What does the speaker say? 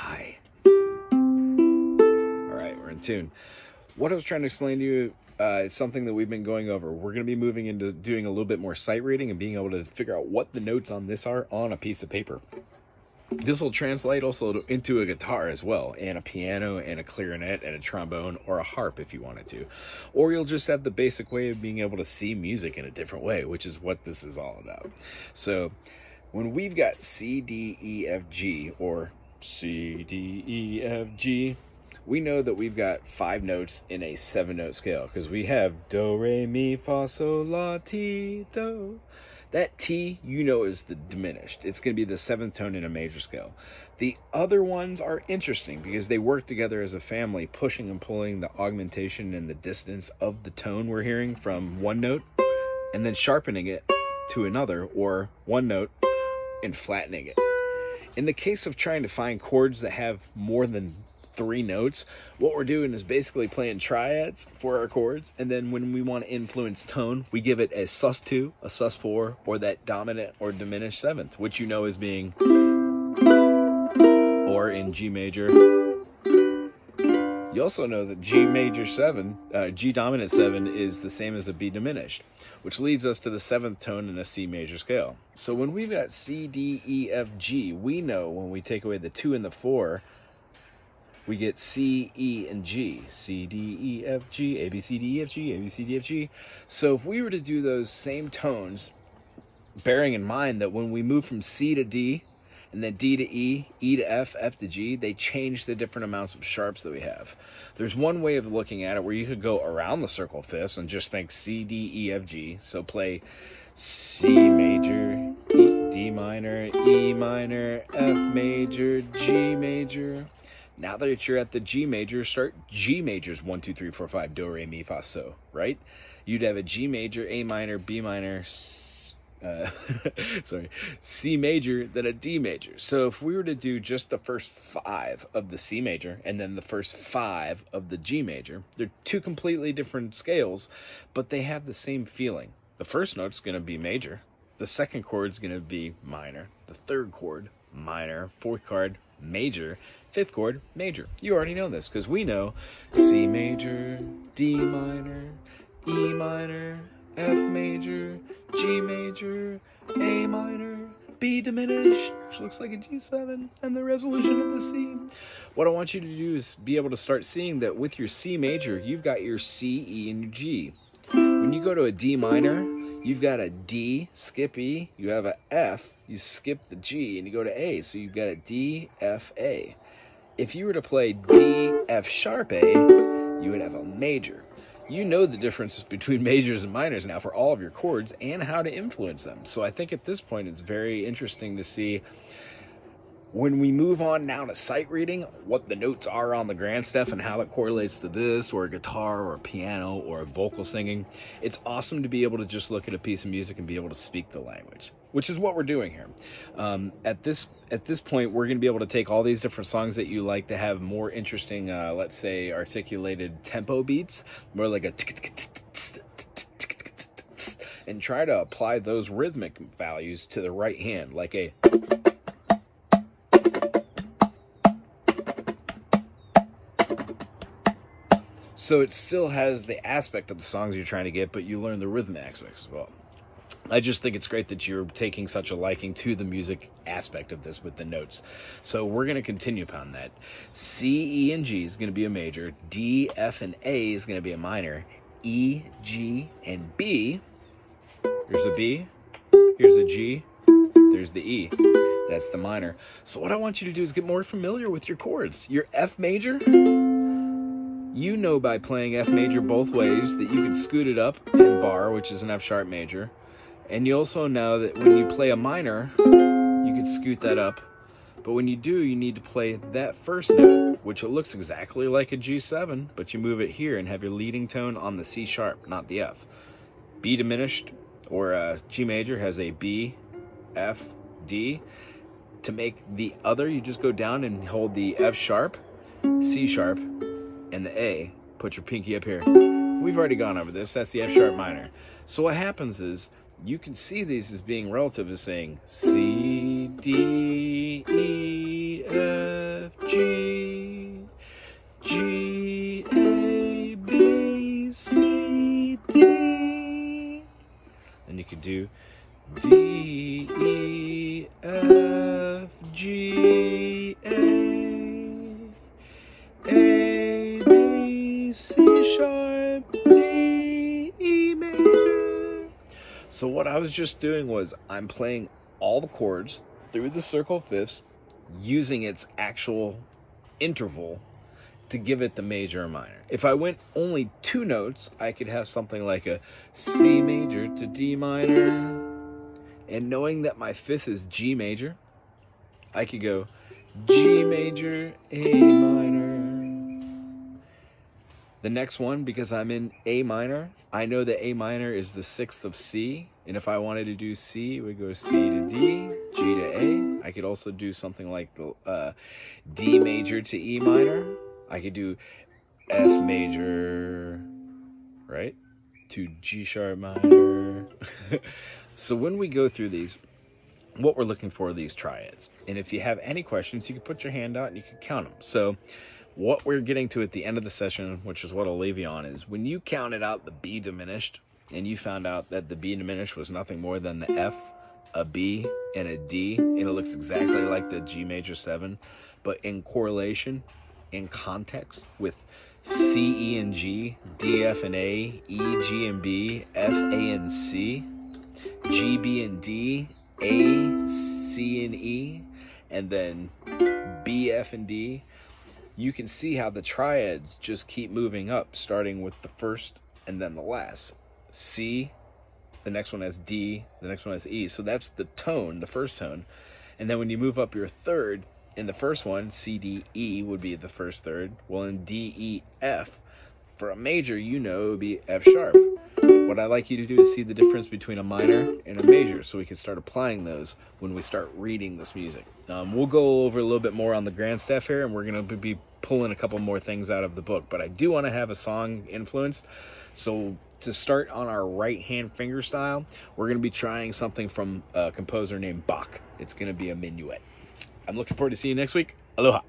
Hi. All right, we're in tune. What I was trying to explain to you is something that we've been going over. We're going to be moving into doing a little bit more sight reading and being able to figure out what the notes on this are on a piece of paper. This will translate also into a guitar as well, and a piano, and a clarinet, and a trombone, or a harp if you wanted to. Or you'll just have the basic way of being able to see music in a different way, which is what this is all about. So when we've got C, D, E, F, G, or C, D, E, F, G, we know that we've got 5 notes in a 7-note scale, because we have do, re, mi, fa, sol, la, ti, do. That T, you know, is the diminished. It's going to be the 7th tone in a major scale. The other ones are interesting because they work together as a family, pushing and pulling the augmentation and the distance of the tone we're hearing from one note and then sharpening it to another, or one note and flattening it. In the case of trying to find chords that have more than 3 notes, what we're doing is basically playing triads for our chords, and then when we want to influence tone, we give it a sus2, a sus4, or that dominant or diminished 7th, which you know as being, or in G major. You also know that G major 7, G dominant 7 is the same as a B diminished, which leads us to the 7th tone in a C major scale. So when we've got C, D, E, F, G, we know when we take away the 2 and the 4, we get C, E, and G. C, D, E, F, G, A, B, C, D, E, F, G, A, B, C, D, F, G. So if we were to do those same tones, bearing in mind that when we move from C to D, and then D to E, E to F, F to G, they change the different amounts of sharps that we have. There's one way of looking at it where you could go around the circle fifths and just think C, D, E, F, G. So play C major, D minor, E minor, F major, G major. Now that you're at the G major, start G majors 1, 2, 3, 4, 5, do, re, mi, fa, so, right? You'd have a G major, A minor, B minor, C major, then a D major. So if we were to do just the first 5 of the C major and then the first 5 of the G major, they're 2 completely different scales, but they have the same feeling. The first note's going to be major. The second chord's going to be minor. The third chord, minor. Fourth chord, major. Fifth chord, major. You already know this because we know C major, D minor, E minor, F major, G major, A minor, B diminished, which looks like a G7, and the resolution of the C. What I want you to do is be able to start seeing that with your C major, you've got your C, E, and your G. When you go to a D minor, you've got a D, skip E, you have a F, you skip the G, and you go to A, so you've got a D, F, A. If you were to play D, F sharp A, you would have a major. You know the differences between majors and minors now for all of your chords and how to influence them. So I think at this point it's very interesting to see when we move on now to sight reading, what the notes are on the grand stuff and how that correlates to this, or a guitar, or a piano, or a vocal singing. It's awesome to be able to just look at a piece of music and be able to speak the language, which is what we're doing here. At this point, we're going to be able to take all these different songs that you like to have more interesting, let's say, articulated tempo beats, more like a and try to apply those rhythmic values to the right hand, like a. So it still has the aspect of the songs you're trying to get, but you learn the rhythm aspects as well. I just think it's great that you're taking such a liking to the music aspect of this with the notes. So we're going to continue upon that. C, E, and G is going to be a major. D, F, and A is going to be a minor. E, G, and B. Here's a B. Here's a G. There's the E. That's the minor. So what I want you to do is get more familiar with your chords. Your F major, you know by playing F major both ways that you can scoot it up in bar, which is an F sharp major. And you also know that when you play a minor, you can scoot that up. But when you do, you need to play that first note, which it looks exactly like a G7, but you move it here and have your leading tone on the C sharp, not the F. B diminished, or G major, has a B, F, D. To make the other, you just go down and hold the F sharp, C sharp, and the A. Put your pinky up here. We've already gone over this. That's the F sharp minor. So what happens is you can see these as being relative to saying C, D, E, F, G. G, A, B, C sharp, D, E major. So what I was just doing was I'm playing all the chords through the circle fifths using its actual interval to give it the major or minor. If I went only 2 notes, I could have something like a C major to D minor. And knowing that my fifth is G major, I could go G major, A minor. The next one, because I'm in A minor, I know that A minor is the 6th of C. And if I wanted to do C, it would go C to D, G to A. I could also do something like D major to E minor. I could do F major, right, to G sharp minor. So when we go through these, what we're looking for are these triads. And if you have any questions, you can put your hand out and you can count them. So what we're getting to at the end of the session, which is what I'll leave you on, is when you counted out the B diminished and you found out that the B diminished was nothing more than the F, a B, and a D, and it looks exactly like the G major 7, but in correlation, in context with C, E, and G, D, F, and A, E, G, and B, F, A, and C, G, B, and D, A, C, and E, and then B, F, and D, you can see how the triads just keep moving up, starting with the first and then the last. C, the next one has D, the next one has E. So that's the tone, the first tone. And then when you move up your third, in the first one, C, D, E would be the first third. Well, in D, E, F, for a major, you know it would be F sharp. What I'd like you to do is see the difference between a minor and a major so we can start applying those when we start reading this music. We'll go over a little bit more on the grand staff here, and we're going to be pulling a couple more things out of the book. But I do want to have a song influenced. So to start on our right-hand finger style, we're going to be trying something from a composer named Bach. It's going to be a minuet. I'm looking forward to seeing you next week. Aloha.